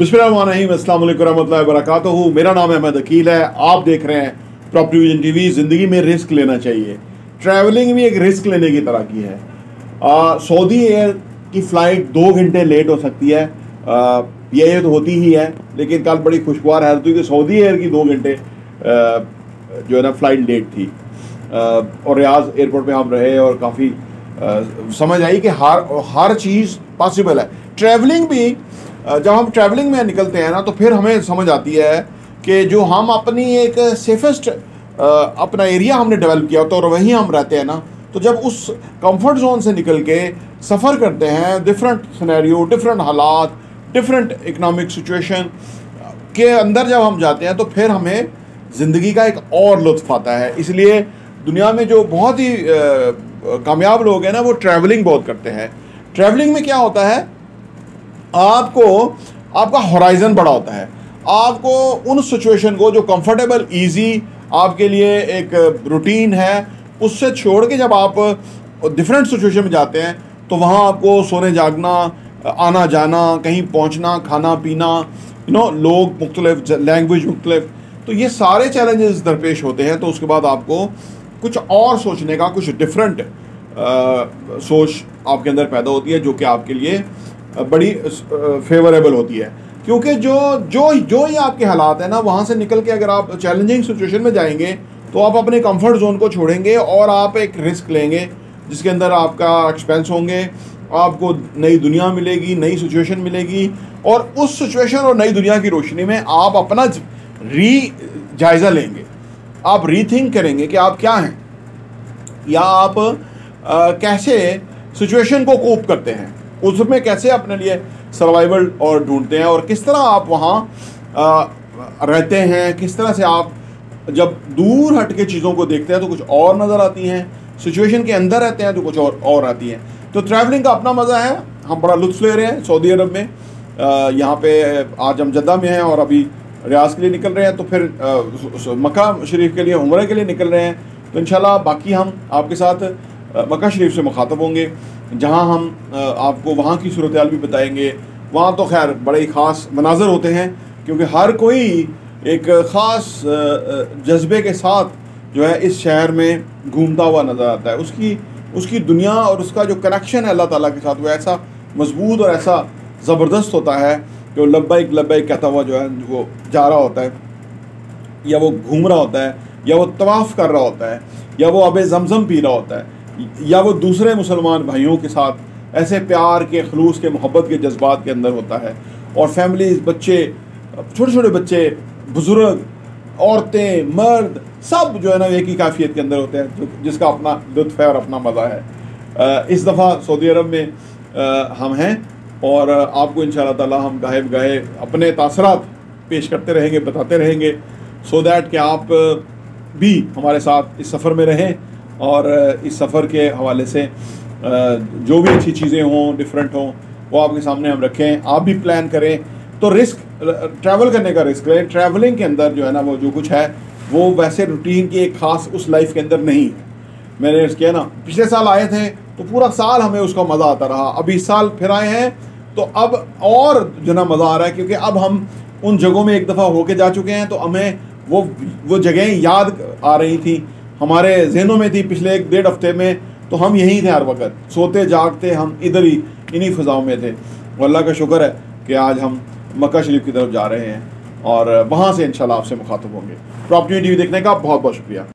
बिस्मिल्लाहिर्रहमानिर्रहीम, अस्सलाम वालेकुम रहमतुल्लाहि व बरकातुहू। मेरा नाम अहमद अकील है। आप देख रहे हैं प्रॉपर्टी विजन टीवी। ज़िंदगी में रिस्क लेना चाहिए। ट्रैवलिंग भी एक रिस्क लेने की तरह की है। सऊदी एयर की फ़्लाइट 2 घंटे लेट हो सकती है। ये तो होती ही है, लेकिन कल बड़ी खुशगवार है कि सऊदी एयर की 2 घंटे जो है ना फ़्लाइट लेट थी। और रियाज एयरपोर्ट पे हम रहे और काफ़ी समझ आई कि हर चीज़ पॉसिबल है। ट्रैवलिंग भी जब हम ट्रैवलिंग में निकलते हैं ना, तो फिर हमें समझ आती है कि जो हम अपनी एक सेफेस्ट अपना एरिया हमने डेवलप किया होता है और वहीं हम रहते हैं ना, तो जब उस कंफर्ट जोन से निकल के सफ़र करते हैं, डिफरेंट सिनेरियो, डिफरेंट हालात, डिफरेंट इकनॉमिक सिचुएशन के अंदर जब हम जाते हैं, तो फिर हमें ज़िंदगी का एक और लुत्फ़ आता है। इसलिए दुनिया में जो बहुत ही कामयाब लोग हैं ना, वो ट्रैवलिंग बहुत करते हैं। ट्रैवलिंग में क्या होता है, आपका होराइज़न बड़ा होता है। आपको उन सिचुएशन को जो कंफर्टेबल इजी आपके लिए एक रूटीन है, उससे छोड़ के जब आप डिफरेंट सिचुएशन में जाते हैं, तो वहाँ आपको सोने जागना, आना जाना, कहीं पहुँचना, खाना पीना, लोग मुख्तलिफ, लैंग्वेज मुख्तलिफ, तो ये सारे चैलेंजेस दरपेश होते हैं। तो उसके बाद आपको कुछ और सोचने का, कुछ डिफरेंट सोच आपके अंदर पैदा होती है, जो कि आपके लिए बड़ी फेवरेबल होती है। क्योंकि जो ही आपके हालात हैं ना, वहाँ से निकल के अगर आप चैलेंजिंग सिचुएशन में जाएंगे, तो आप अपने कंफर्ट जोन को छोड़ेंगे और आप एक रिस्क लेंगे, जिसके अंदर आपका एक्सपेंस होंगे, आपको नई दुनिया मिलेगी, नई सिचुएशन मिलेगी, और उस सिचुएशन और नई दुनिया की रोशनी में आप अपना जायज़ा लेंगे। आप रीथिंक करेंगे कि आप क्या हैं, या आप कैसे सिचुएशन को कोप करते हैं, उसमें कैसे अपने लिए सर्वाइवल और ढूंढते हैं, और किस तरह आप वहाँ रहते हैं, किस तरह से आप जब दूर हट के चीज़ों को देखते हैं तो कुछ और नज़र आती हैं, सिचुएशन के अंदर रहते हैं तो कुछ और आती हैं। तो ट्रैवलिंग का अपना मज़ा है। हम बड़ा लुत्फ़ ले रहे हैं सऊदी अरब में। यहाँ पे आज हम जद्दा में हैं और अभी रियाज के लिए निकल रहे हैं, तो फिर मक्का शरीफ के लिए, उम्रे के लिए निकल रहे हैं। तो इंशाल्लाह बाकी हम आपके साथ मक्का शरीफ से मुखातब होंगे, जहाँ हम आपको वहाँ की सूरत हाल भी बताएंगे। वहाँ तो खैर बड़े ही ख़ास मनाज़र होते हैं, क्योंकि हर कोई एक ख़ास जज्बे के साथ जो है इस शहर में घूमता हुआ नज़र आता है। उसकी दुनिया और उसका जो कनेक्शन है अल्लाह ताला के साथ, वो ऐसा मजबूत और ऐसा ज़बरदस्त होता है कि वो लब्बैक लब्बैक कहता हुआ जो है वो जा रहा होता है, या वो घूम रहा होता है, या वो तवाफ़ कर रहा होता है, या वो आब ज़मज़म पी रहा होता है, या वो दूसरे मुसलमान भाइयों के साथ ऐसे प्यार के, खलूस के, मोहब्बत के जज्बात के अंदर होता है। और फैमिलीज़, बच्चे, छोटे छोटे बच्चे, बुज़ुर्ग, औरतें, मर्द, सब जो है ना एक ही काफ़ियत के अंदर होते हैं, जिसका अपना लुत्फ़ है और अपना मज़ा है। इस दफ़ा सऊदी अरब में हम हैं, और आपको इंशाअल्लाह ताला हम गाहे अपने तासरात पेश करते रहेंगे, बताते रहेंगे, सो दैट कि आप भी हमारे साथ इस सफ़र में रहें, और इस सफ़र के हवाले से जो भी अच्छी चीज़ें हों, डिफरेंट हों, वो आपके सामने हम रखें। आप भी प्लान करें, तो रिस्क, ट्रैवल करने का रिस्क लें। ट्रैवलिंग के अंदर जो है ना, वो जो कुछ है वो वैसे रूटीन की एक ख़ास उस लाइफ के अंदर नहीं है। मैंने किया ना, पिछले साल आए थे तो पूरा साल हमें उसका मज़ा आता रहा। अब इस साल फिर आए हैं तो अब और जो ना मज़ा आ रहा है, क्योंकि अब हम उन जगहों में एक दफ़ा होके जा चुके हैं, तो हमें वो जगहें याद आ रही थी, हमारे जहनों में थी पिछले 1-1.5 हफ्ते में। तो हम यहीं थे, हर वक्त सोते जागते हम इधर ही, इन्हीं फ़िज़ाओं में थे। और अल्लाह का शुक्र है कि आज हम मक्का शरीफ की तरफ जा रहे हैं, और वहाँ से इंशाल्लाह आपसे मुखातब होंगे। प्रॉपर्टी टीवी देखने का बहुत बहुत शुक्रिया।